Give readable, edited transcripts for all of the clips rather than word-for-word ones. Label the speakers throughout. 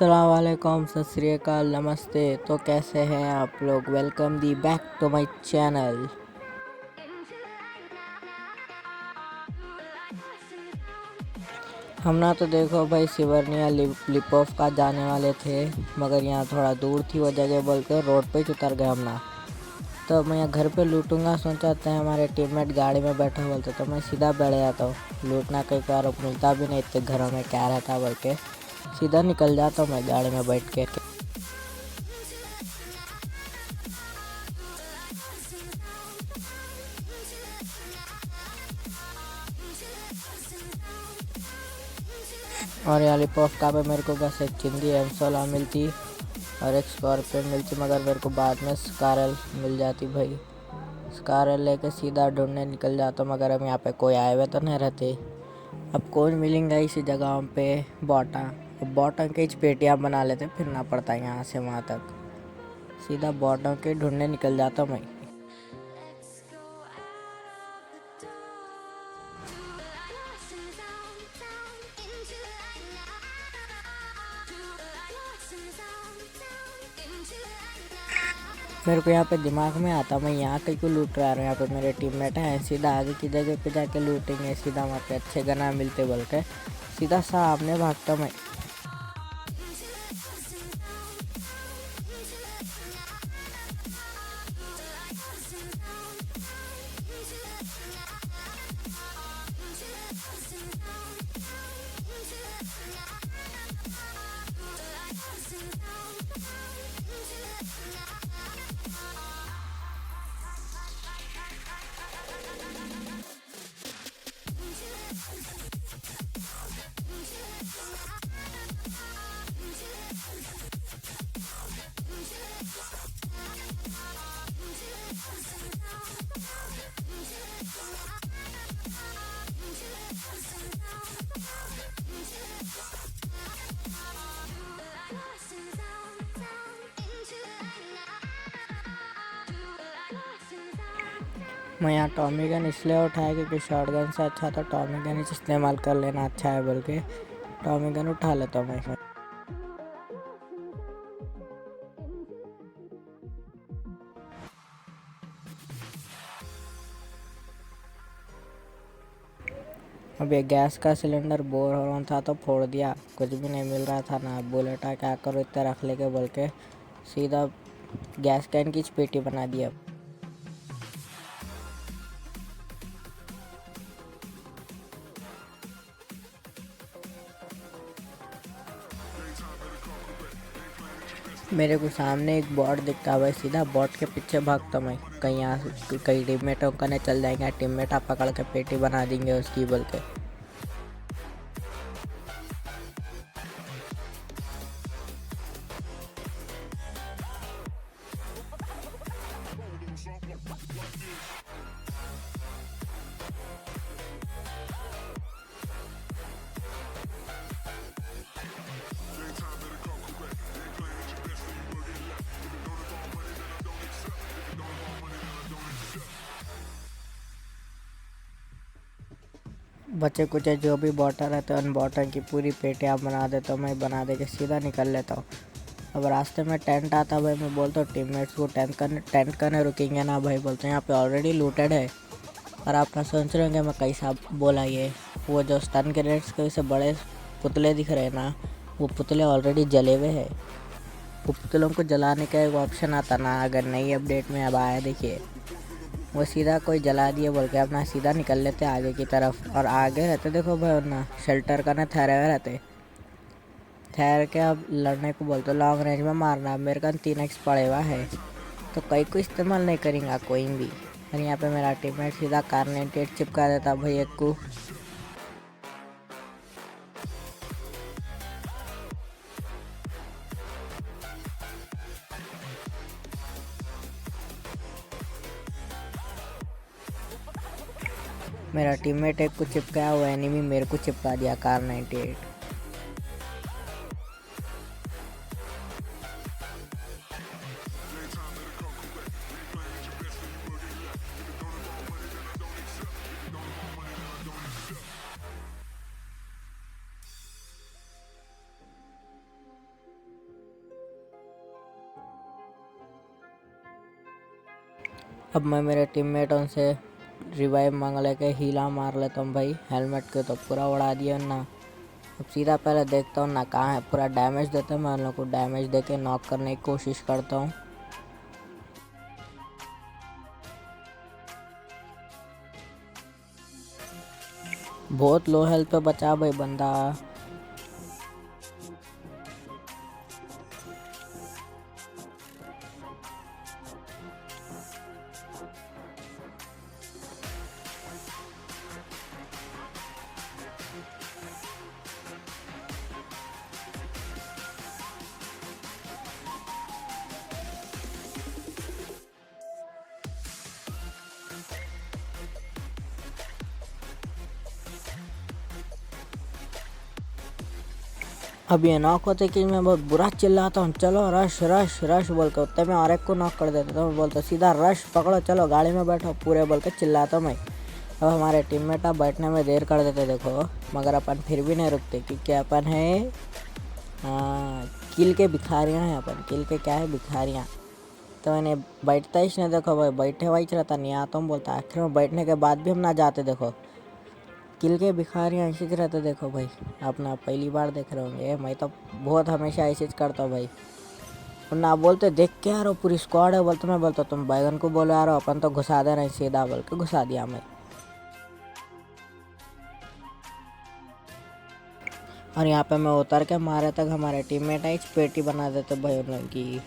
Speaker 1: अस्सलाम वालेकुम, सत श्री अकाल, नमस्ते। तो कैसे हैं आप लोग? Welcome the back to my channel. हम ना तो देखो भाई सिवर्निया लिप ऑफ का जाने वाले थे, मगर यहाँ थोड़ा दूर थी वो जगह बोल के रोड पे ही उतर गए हम ना। तो मैं यहाँ घर पे लूटूंगा सोचा था, हमारे टीममेट गाड़ी में बैठे बोलते तो मैं सीधा बैठ जाता हूँ। लूटना कई बार मिलता भी नहीं, इतने घरों में क्या रहता बोल के सीधा निकल जाता हूँ मैं गाड़ी में बैठ के। और यहाँ लिपोफ का पे मेरे को बस एक चिंदी M16 मिलती और एक स्कॉर्पियन मिलती, मगर मेरे को बाद में स्कारल मिल जाती भाई। स्कारल लेके सीधा ढूंढने निकल जाता, मगर अब यहाँ पे कोई आए हुए तो नहीं रहते। अब कौन मिलेंगे इसी जगहों पे? बॉटा। अब बॉटों के पेटियाँ बना लेते, फिरना पड़ता है यहाँ से वहाँ तक। सीधा बॉटों के ढूंढने निकल जाता मैं। मेरे को यहाँ पे दिमाग में आता मैं यहाँ कहीं को लूट रहा हूँ। यहाँ पे मेरे टीममेट हैं, सीधा आगे की जगह पे जाके लूटेंगे, सीधा वहाँ पे अच्छे गना मिलते बोल के सीधा सामने भागता मैं। मैं यहाँ टॉमी गन इसलिए उठाया क्योंकि शॉर्ट गन से अच्छा तो टॉमी गन ही इस्तेमाल कर लेना अच्छा है बोल के टॉमी गन उठा लेता हूँ मैं। अब ये गैस का सिलेंडर बोर हो रहा था तो फोड़ दिया, कुछ भी नहीं मिल रहा था ना। बुलेटा क्या करो इतना रख लेके बोल के सीधा गैस कैन की पेटी बना दिया। मेरे को सामने एक बॉट दिखता है, सीधा बॉट के पीछे भागता मैं। कहीं यहाँ कई टीममेटों का चल जाएंगे, टीममेट आप पकड़ के पेटी बना देंगे उसकी बोल के। बच्चे कुछ जो भी बॉटर रहते हैं उन बॉटर की पूरी पेटियाँ बना देता हूँ मैं, बना दे के सीधा निकल लेता हूँ। अब रास्ते में टेंट आता भाई, मैं बोलता हूँ टीममेट्स को टेंट करने रुकेंगे ना भाई, बोलते हैं यहाँ पे ऑलरेडी लूटेड है। और आप ना सोच रहे होंगे मैं कैसा बोला ये, वो जो स्टन ग्रेनेड्स के से बड़े पुतले दिख रहे हैं ना, वो पुतले ऑलरेडी जले हुए हैं। वो पुतलों को जलाने का एक ऑप्शन आता ना, अगर नई अपडेट में अब आया देखिए, वो सीधा कोई जला दिए बोल के अपना सीधा निकल लेते आगे की तरफ। और आगे रहते देखो भाई वरना शेल्टर का ना ठहरे हुए रहते, ठहर के अब लड़ने को बोलते लॉन्ग रेंज में मारना। मेरे का 3x पड़े हुआ है तो कई को इस्तेमाल नहीं करेंगे कोई भी। और यहाँ पे मेरा टीममेट सीधा कार 98 चिपका देता भाई एक को। मेरा टीममेट एक को चिपकाया हुआ एनिमी मेरे को चिपका दिया कार 98। अब मैं मेरे टीममेटों से रिवाइव मांग लेके हीला मार लेता हूँ भाई। हेलमेट के तो पूरा उड़ा दिया ना। अब सीधा पहले देखता हूँ ना कहाँ है, पूरा डैमेज देता हूँ मैं उन लोग को, डैमेज दे के नॉक करने की कोशिश करता हूँ। बहुत लो हेल्थ पे बचा भाई बंदा। अब ये नॉक होते कि मैं बहुत बुरा चिल्लाता हूँ, चलो रश रश रश बोल के, उतने में और एक को नॉक कर देता था। मैं बोलता सीधा रश पकड़ो, चलो गाड़ी में बैठो पूरे बोल के चिल्लाता मैं। अब हमारे टीममेट अब बैठने में देर कर देते देखो, मगर अपन फिर भी नहीं रुकते क्योंकि अपन है किल के भिखारियाँ हैं अपन। किल के क्या है, भिखारियाँ। तो मैंने बैठता ही नहीं देखो भाई, बैठे हुआ ही रहता, नहीं आता हूँ बोलता। आखिर में बैठने के बाद भी हम ना जाते देखो। किल के भिखारियाँ ऐसे ही रहते देखो भाई। आप ना पहली बार देख रहे होंगे, मैं तो बहुत हमेशा ऐसे करता हूँ भाई। ना बोलते देख के आ रहा हो पूरी स्क्वाड है बोलते, मैं बोलता तुम बैगन को बोलो आ रहा हो, अपन तो घुसा दे रहे सीधा बोल के घुसा दिया मैं। और यहाँ पे मैं उतर के मारे तक हमारे टीममेट आई पेटी बना देते भाई उन लोगों की।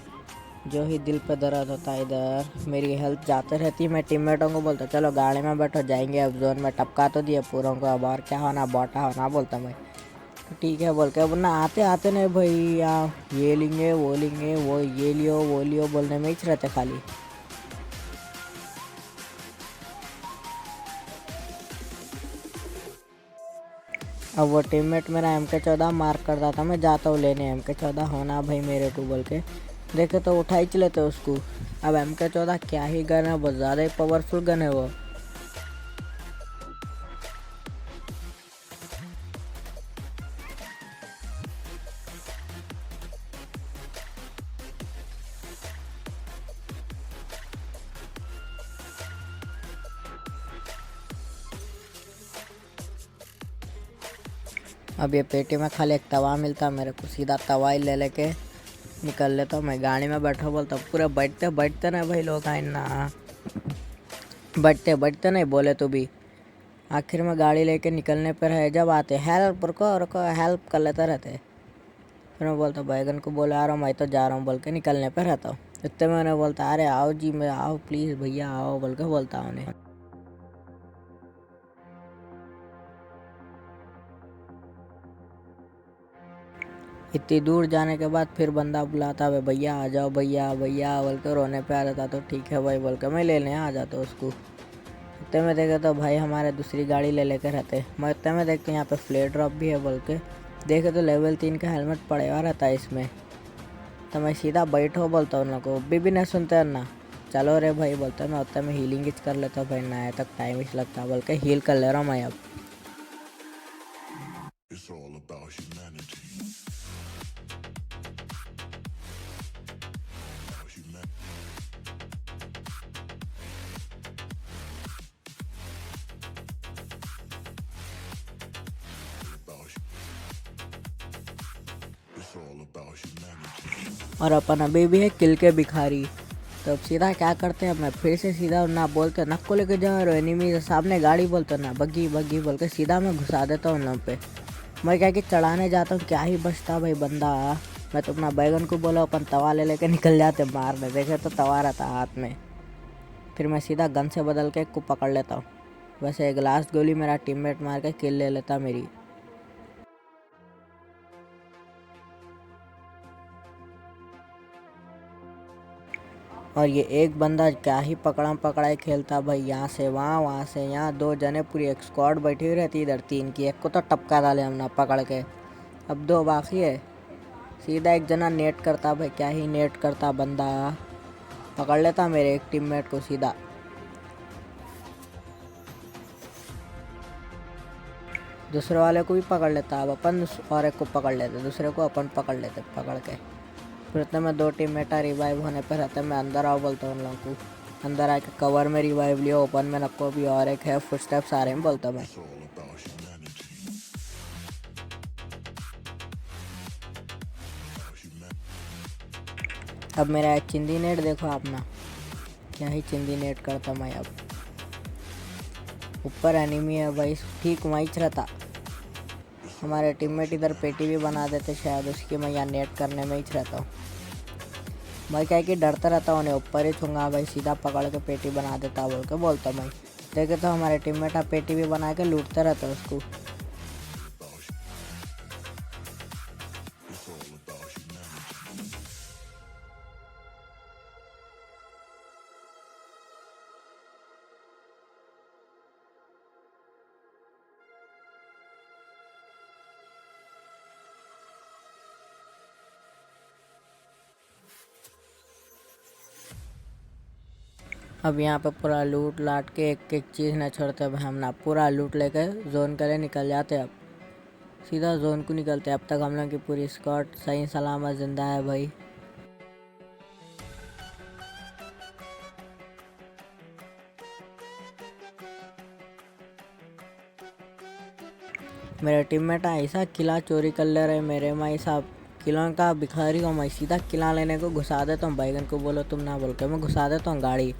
Speaker 1: जो ही दिल पे दर्द होता है इधर, मेरी हेल्थ जाते रहती है। मैं टीममेटों को बोलता चलो गाड़ी में बैठो जाएंगे अब जोन में। टपका तो दिए पूरों को, अब और क्या होना, बोटा होना बोलता मैं। तो ठीक है बोल के, अब ना आते आते नहीं भाई, यहाँ ये लेंगे वो लेंगे, वो ये लियो बोलने में ही रहते खाली। अब वो टीममेट मेरा MK14 मार्क करता था, मैं जाता हूँ लेने MK14 होना भाई मेरे को बोल के, देखे तो उठा ही लेते उसको। अब MK14 क्या ही गन है, बहुत ज़्यादा ही पावरफुल गन है वो। अब ये पेटी में खाली एक तवा मिलता मेरे को, सीधा तवा ही ले लेके निकल लेता हूँ मैं। गाड़ी में बैठा बोलता पूरे बैठते बैठते ना भाई लोग आए ना, बैठते बैठते नहीं बोले तो भी आखिर में गाड़ी लेके निकलने पर है जब आते हेल्प रुको रुको हेल्प कर लेते रहते। फिर मैं बोलता बैगन को बोला आ रहा हूँ, मैं तो जा रहा हूँ बोल के निकलने पर रहता हूँ। इतने में उन्हें बोलता अरे आओ जी, मैं आओ प्लीज़ भैया आओ बोल के बोलता हूँ उन्हें। इतनी दूर जाने के बाद फिर बंदा बुलाता है भैया आ जाओ भैया भैया बोल के, रोने पे आ जाता तो ठीक है भाई बोल के मैं लेने आ जाता उसको। इतने में देखे तो भाई हमारे दूसरी गाड़ी ले लेकर रहते। मैं इतने में देखते यहाँ पे फ्लेयर ड्रॉप भी है बोल के, देखे तो लेवल 3 का हेलमेट पड़े हुआ रहता है इसमें। तो मैं सीधा बैठो बोलता हूँ उन लोग को, भी नहीं सुनते ना। चलो रे भाई बोलता मैं, उतना में हीलिंग कर लेता हूँ भाई, ना आए तक टाइम ही लगता बोल के हील कर ले रहा हूँ मैं अब। और अपन अभी भी है किल के भिखारी। तो अब सीधा क्या करते हैं, मैं फिर से सीधा ना बोलते नक को लेके जा रहे एनिमी सामने गाड़ी बोलते ना बग्गी बग्गी बोल के सीधा मैं घुसा देता हूँ उन लोग पे। मैं क्या कि चढ़ाने जाता हूँ, क्या ही बचता भाई बंदा। मैं तो अपना बैगन को बोला अपन तवा ले लेके निकल जाते मारने, देखे तो तवा रहता हाथ में। फिर मैं सीधा गन से बदल के को पकड़ लेता हूँ। वैसे एक लास्ट गोली मेरा टीममेट मार के किल ले लेता मेरी। और ये एक बंदा क्या ही पकड़ा पकड़ाई खेलता भाई, यहाँ से वहाँ से यहाँ, दो जने पूरी एक स्क्वाड बैठी हुई रहती इधर तीन की। एक को तो टपका डाले हमने पकड़ के, अब दो बाकी है। सीधा एक जना नेट करता भाई, क्या ही नेट करता बंदा, पकड़ लेता मेरे एक टीममेट को सीधा। दूसरे वाले को भी पकड़ लेता, अब अपन और एक को पकड़ लेते, दूसरे को अपन पकड़ लेते पकड़ के। फिर इतने में दो टीममेट रिवाइव होने पर रहते, मैं अंदर आओ बोलता हूँ उन लोगों को। अंदर आके कवर में रिवाइव लिया, ओपन में नको भी और एक है, फुटस्टेप्स आ रहे हैं बोलता मैं। अब मेरा चिंदी नेट देखो अपना, क्या ही चिंदी नेट करता मैं। अब ऊपर एनिमी है भाई, ठीक वहीं रहता। हमारे टीममेट इधर पेटी भी बना देते शायद, उसकी मैं यहाँ नेट करने में ही रहता हूँ भाई। क्या कि डरता रहता हूँ, उन्हें ऊपर ही छूंगा भाई, सीधा पकड़ के पेटी बना देता बोल के बोलता मैं। देखे तो हमारे टीममेट आप पेटी भी बना के लूटते रहते उसको। अब यहाँ पे पूरा लूट लाट के एक एक चीज़ न छोड़ते भाई, हम ना पूरा लूट लेके जोन के लिए निकल जाते। अब सीधा जोन को निकलते। अब तक हम लोग की पूरी स्क्वाड सही सलामत जिंदा है भाई। मेरे टीममेट ऐसा किला चोरी कर ले रहे मेरे, मैं साहब किलों का भिखारी हूँ मैं। सीधा किला लेने को घुसा देता हूँ, बैगन को बोलो तुम ना बोल के मैं घुसा देता हूँ गाड़ी,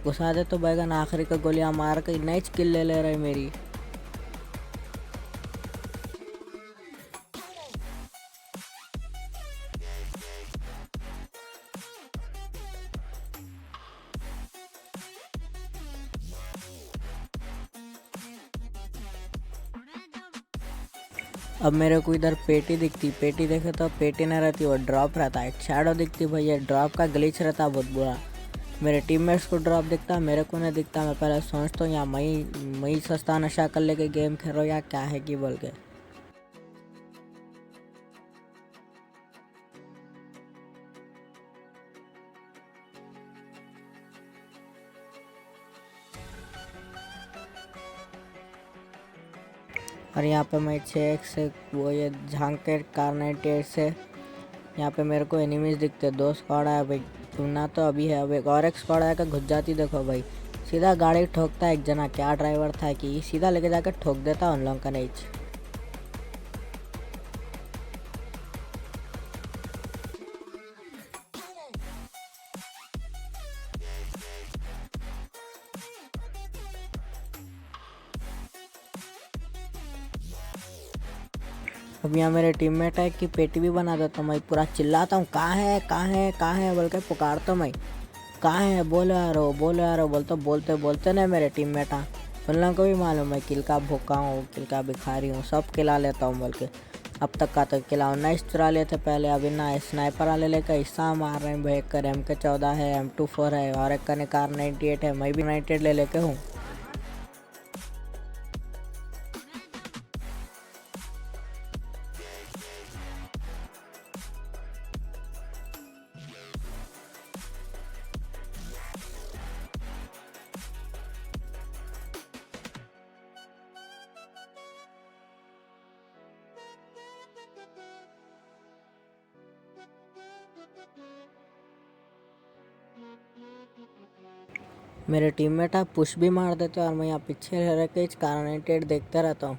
Speaker 1: घुसा दे तो बैगन आखिरी का गोलियां मार के नई किल ले रहे मेरी। अब मेरे को इधर पेटी दिखती, पेटी देखे तो पेटी नहीं रहती, वो ड्रॉप रहता है। शैडो दिखती भैया, ड्रॉप का ग्लिच रहता बहुत बुरा। मेरे टीममेट्स को ड्रॉप दिखता, मेरे को नहीं दिखता। मैं पहले सोचता हूँ या मैं सस्ता नशा कर लेके गेम खेल रहा हूँ या क्या है कि बोल के। और यहाँ पे मैं 6x से वो ये झांक के कार 98 से यहाँ पे मेरे को एनिमीज दिखते। 2 स्क्वाड आया भाई, सुनना तो अभी है। अब एक और एक स्क्वाड आया घुस जाती देखो भाई, सीधा गाड़ी ठोकता है एक जना, क्या ड्राइवर था कि सीधा लेके जाकर ठोक देता उन लोगों का नीच। अब यहाँ मेरे टीममेट है कि पेटी भी बना देता हूँ मैं, पूरा चिल्लाता हूँ कहाँ है कहाँ है कहाँ है बोल के पुकारता हूँ मैं, कहाँ है बोलो यार हो बोलो यार हो। बोलते बोलते नहीं मेरे टीममेट हाँ, उन लोगों को भी मालूम है किल का भूखा हूँ, किल का भिखारी हूँ, सब खिला लेता हूँ बोल के। अब तक का तो खिलाओ नाइस चुरा लिए थे पहले, अभी ना स्नाइपर वाले लेकर हिस्सा मार रहे हैं भाई। एक कर MK14 है, M24 है और एक का कार 98 है, मैं भी 98 ले लेके हूँ। मेरे टीममेट आप पुश भी मार देते और मैं यहाँ पीछे रह के कार 98 देखता रहता हूँ।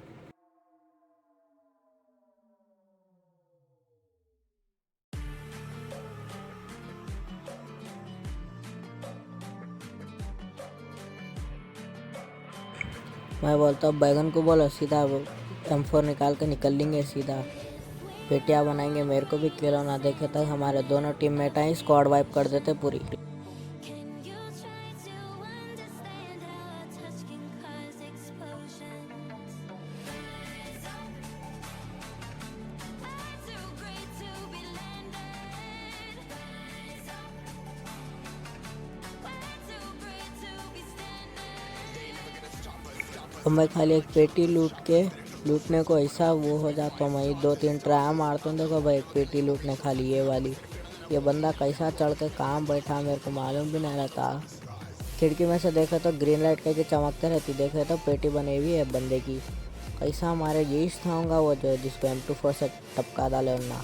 Speaker 1: मैं बोलता हूँ बैगन को बोलो सीधा M4 निकाल के निकल लेंगे, सीधा पेटियाँ बनाएंगे। मेरे को भी किलो ना देखे तक हमारे दोनों टीममेट हैं स्क्वाड वाइप कर देते पूरी। तो मैं खाली एक पेटी लूटने को ऐसा वो हो जाता हूँ मैं, 2-3 ट्राई मारता हूँ। देखो भाई एक पेटी लूटने खाली ये वाली, ये बंदा कैसा चढ़ के कहाँ बैठा मेरे को मालूम भी नहीं रहता। खिड़की में से देखे तो ग्रीन लाइट करके चमकते रहती, देखे तो पेटी बनी हुई है बंदे की। कैसा हमारे यही था वो जो जिसको M24 से टपका डाले उन्ना।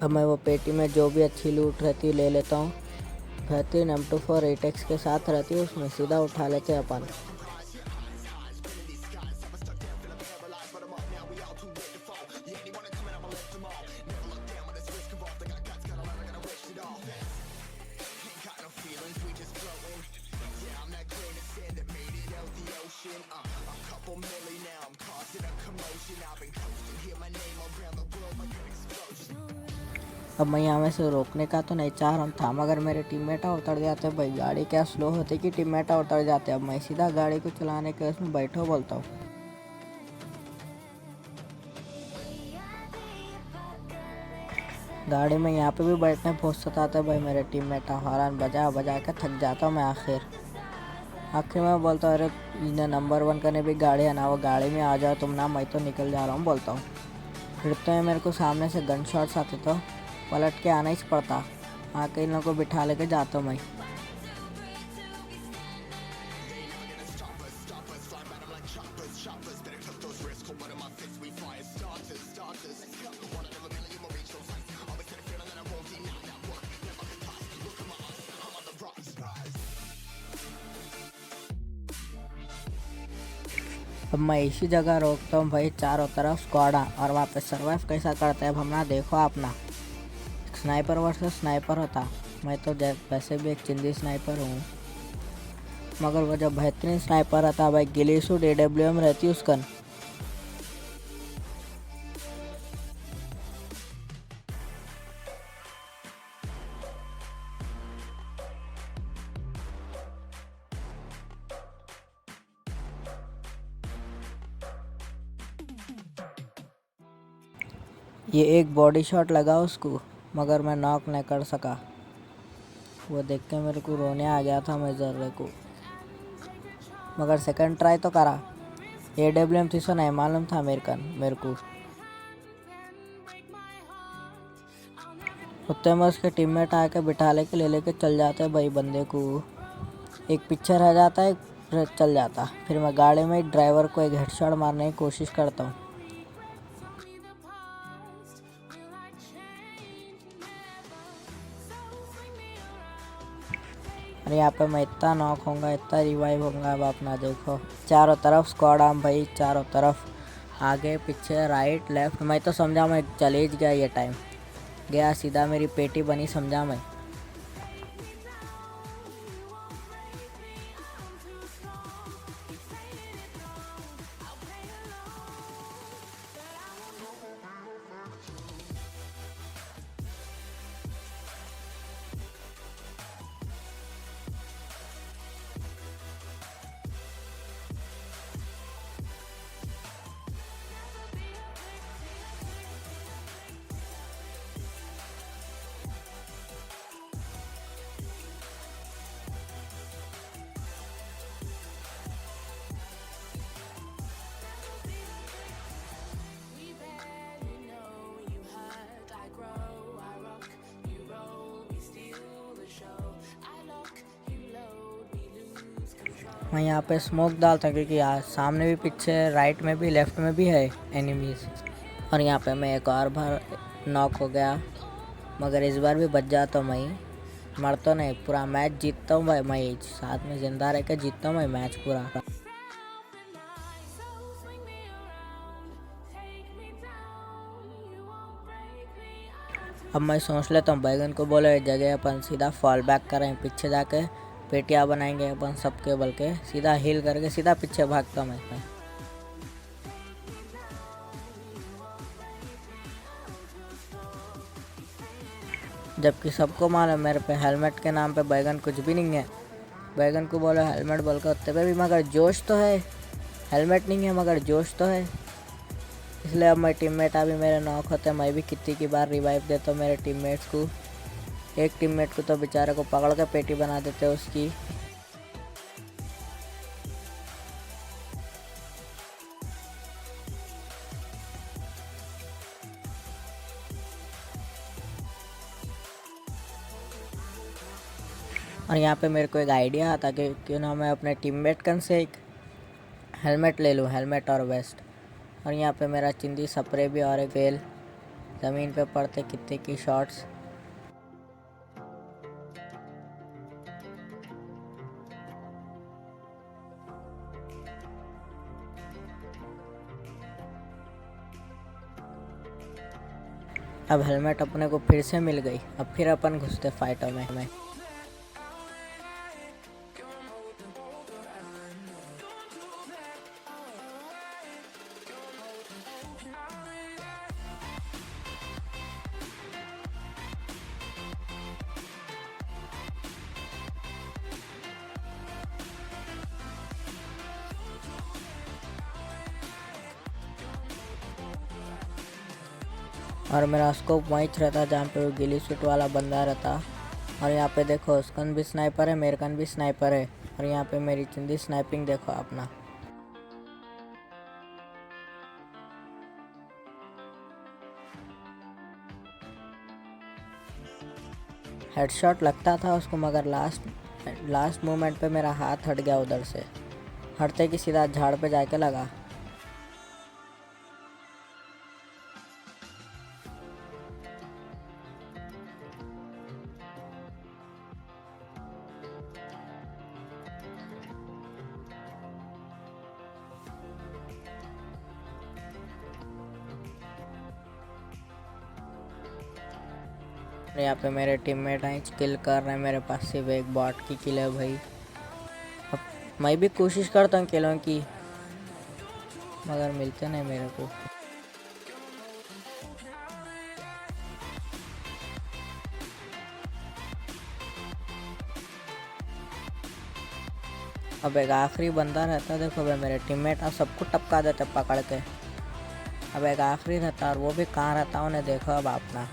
Speaker 1: अब मैं वो पेटी में जो भी अच्छी लूट रहती है ले लेता हूँ। बेहतरीन M24 8X के साथ रहती है, उसमें सीधा उठा लेते हैं अपन। अब मैं यहाँ में से रोकने का तो नहीं चाह रहा था, मगर मेरे टीममेट उतर जाते भाई। गाड़ी क्या स्लो होती कि टीममेट उतर जाते। अब मैं सीधा गाड़ी को चलाने के उसमें बैठो बोलता हूँ। गाड़ी में यहाँ पे भी बैठने बहुत सताते भाई मेरे टीममेट। हॉर्न बजा बजा के थक जाता हूँ मैं। आखिर में बोलता हूँ, अरे इन्हें नंबर 1 करने भी गाड़ी है ना, वो गाड़ी में आ जाओ तुम ना, मैं तो निकल जा रहा हूँ बोलता हूँ। फिर तो मेरे को सामने से गन शॉट्स आते तो पलट के आना ही पड़ता। आके इन लोगों को बिठा लेके जाता हूँ मैं। अब मैं इसी जगह रोकता हूँ भाई, चारों तरफ स्क्वाड और वहाँ पे सर्वाइव कैसा करता है अब हमने देखो अपना। स्नाइपर वर्सेस स्नाइपर होता। मैं तो वैसे भी एक चिंदी स्नाइपर हूँ, मगर वो जो बेहतरीन स्नाइपर रहता भाई, गिलीसूट AWM रहती उसका। ये एक बॉडी शॉट लगा उसको, मगर मैं नॉक नहीं कर सका। वो देख के मेरे को रोने आ गया था मैं जर्रे को, मगर सेकंड ट्राई तो करा। AWM थी सो नहीं मालूम था मेरे को। उतने में उसके टीममेट आके बिठा लेके ले लेके चल जाते भाई बंदे को। एक पीछे रह जाता है, फिर चल जाता। फिर मैं गाड़ी में ड्राइवर को एक हेडशॉट मारने की कोशिश करता हूँ। और यहाँ पे मैं इतना नॉक होऊंगा, इतना रिवाइव होऊंगा। अब अपना देखो चारों तरफ स्क्वाड आम भाई, चारों तरफ आगे पीछे राइट लेफ्ट। मैं तो समझा मैं चले ही गया, ये टाइम गया सीधा मेरी पेटी बनी समझा मैं। मैं यहाँ पे स्मोक डालता हूँ क्योंकि यहाँ सामने भी पीछे राइट में भी लेफ्ट में भी है एनिमीज़। और यहाँ पे मैं एक और बार नॉक हो गया, मगर इस बार भी बच जाता हूँ मैं। मर तो नहीं, पूरा मैच जीतता हूँ भाई मैं। साथ में जिंदा रह के जीतता हूँ मैं मैच पूरा। अब मैं सोच लेता हूँ बैगन को बोले जगह अपन सीधा फॉल बैक करें, पीछे जाके पेटियाँ बनाएंगे अपन सबके, बल्कि सीधा हील करके सीधा पीछे भागता मैं। जबकि सबको मालूम मेरे पे हेलमेट के नाम पे बैगन कुछ भी नहीं है। बैगन को बोलो हेलमेट बोल कर उत्ते पे भी, मगर जोश तो है। हेलमेट नहीं है मगर जोश तो है। इसलिए अब मैं टीममेट अभी मेरे नॉक होते, मैं भी कितनी की बार रिवाइव देता हूँ मेरे टीममेट्स को। एक टीममेट को तो बेचारे को पकड़ के पेटी बना देते उसकी। और यहाँ पे मेरे को एक आइडिया आता कि क्यों ना मैं अपने टीममेट कन से एक हेलमेट ले लूँ, हेलमेट और वेस्ट। और यहाँ पे मेरा चिंदी स्प्रे भी और एक फेल ज़मीन पे पड़ते कितने की शॉट्स। अब हेलमेट अपने को फिर से मिल गई। अब फिर अपन घुसते फाइटों में। और मेरा स्कोप वहीं रहता जहाँ पे वो गिली सूट वाला बंदा रहता। और यहाँ पे देखो उसका भी स्नाइपर है, मेरे कन भी स्नाइपर है। और यहाँ पे मेरी चिंदी स्नाइपिंग देखो अपना। हेडशॉट लगता था उसको, मगर लास्ट मोमेंट पे मेरा हाथ हट गया उधर से। हटते कि सीधा झाड़ पे जाके लगा। यहाँ पे मेरे टीममेट हैं किल कर रहे हैं। मेरे पास सिर्फ एक बॉट की किल है भाई। अब मैं भी कोशिश करता हूँ किलों की, मगर मिलते नहीं मेरे को। अब एक आखिरी बंदा रहता, देखो भाई मेरे टीममेट सबको टपका देते पकड़ के। अब एक आखिरी रहता और वो भी कहाँ रहता उन्हें देखो अब अपना।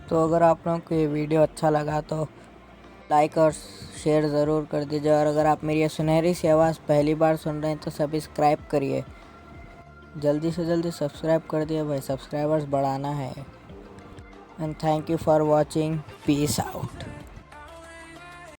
Speaker 1: तो अगर आप लोगों को ये वीडियो अच्छा लगा तो लाइक और शेयर ज़रूर कर दीजिए। और अगर आप मेरी ये सुनहरी सी आवाज़ पहली बार सुन रहे हैं तो सब्सक्राइब करिए, जल्दी से जल्दी सब्सक्राइब कर दिए भाई, सब्सक्राइबर्स बढ़ाना है। And thank you for watching, peace out.